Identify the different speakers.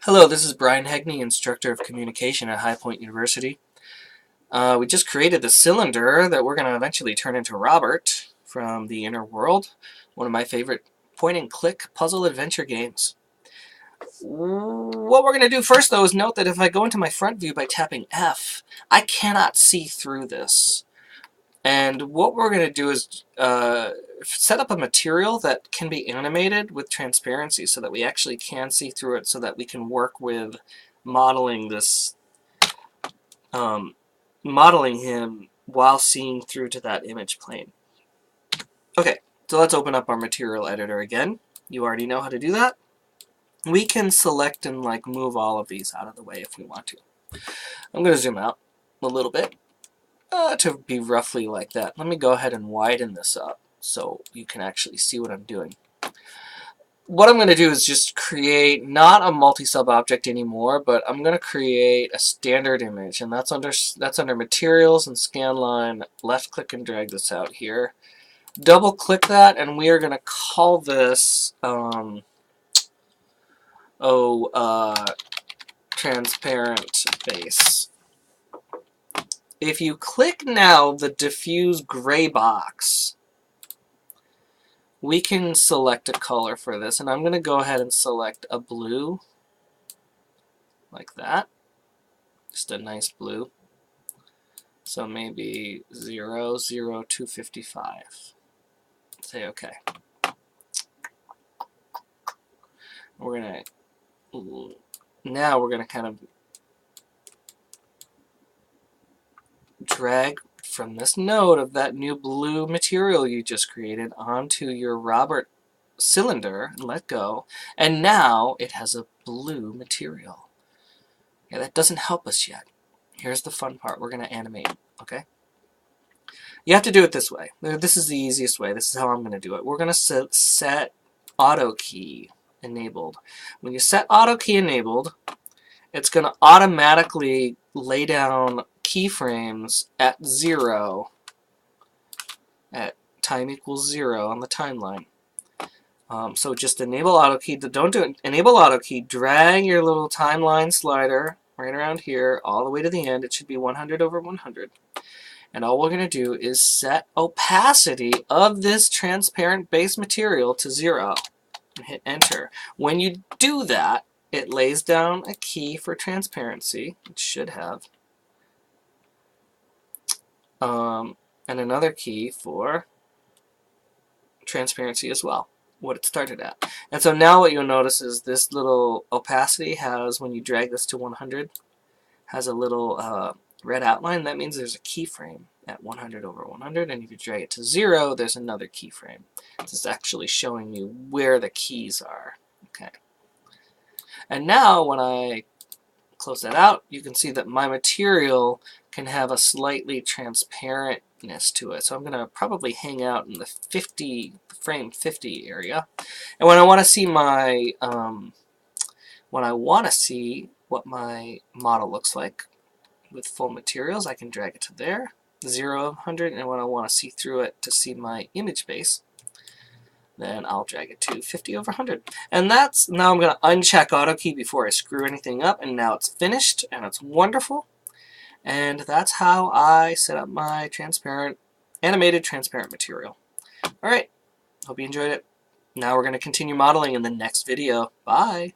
Speaker 1: Hello, this is Brian Hegney, Instructor of Communication at High Point University. We just created the cylinder that we're going to eventually turn into Robert from the Inner World, one of my favorite point-and-click puzzle adventure games. What we're going to do first, though, is note that if I go into my front view by tapping F, I cannot see through this. And what we're going to do is set up a material that can be animated with transparency so that we actually can see through it, so that we can work with modeling this, modeling him while seeing through to that image plane. Okay, so let's open up our material editor again. You already know how to do that. We can select and move all of these out of the way if we want to. I'm going to zoom out a little bit. To be roughly like that. Let me go ahead and widen this up so you can actually see what I'm doing. What I'm going to do is just create not a multi-sub object anymore, but I'm going to create a standard image, and that's under Materials and Scanline. Left click and drag this out here. Double click that, and we are going to call this transparent base. If you click now the diffuse gray box, we can select a color for this, and I'm going to go ahead and select a blue, like that, just a nice blue. So maybe 00255. Say OK. Now we're gonna kind of drag from this node of that new blue material you just created onto your Robert cylinder and let go, and now it has a blue material. Okay, that doesn't help us yet. Here's the fun part. We're going to animate, okay? You have to do it this way. This is the easiest way. This is how I'm going to do it. We're going to set auto key enabled. When you set auto key enabled, it's going to automatically lay down keyframes at 0, at time equals 0 on the timeline. So just enable auto key. Don't do it. Enable auto key. Drag your little timeline slider right around here all the way to the end. It should be 100 over 100. And all we're going to do is set opacity of this transparent base material to 0 and hit enter. When you do that, it lays down a key for transparency. It should have. And another key for transparency as well, what it started at. And so now what you'll notice is this little opacity has, when you drag this to 100, has a little red outline. That means there's a keyframe at 100 over 100, and if you drag it to 0, there's another keyframe. This is actually showing you where the keys are. Okay. And now when I close that out, you can see that my material can have a slightly transparentness to it. So I'm going to probably hang out in the frame 50 area. And when I want to see my what my model looks like with full materials, I can drag it to there, 0 of 100, and when I want to see through it to see my image base, then I'll drag it to 50 over 100. And that's, now I'm going to uncheck auto key before I screw anything up, and now it's finished, and it's wonderful. And that's how I set up my animated transparent material. Alright, hope you enjoyed it. Now we're going to continue modeling in the next video. Bye!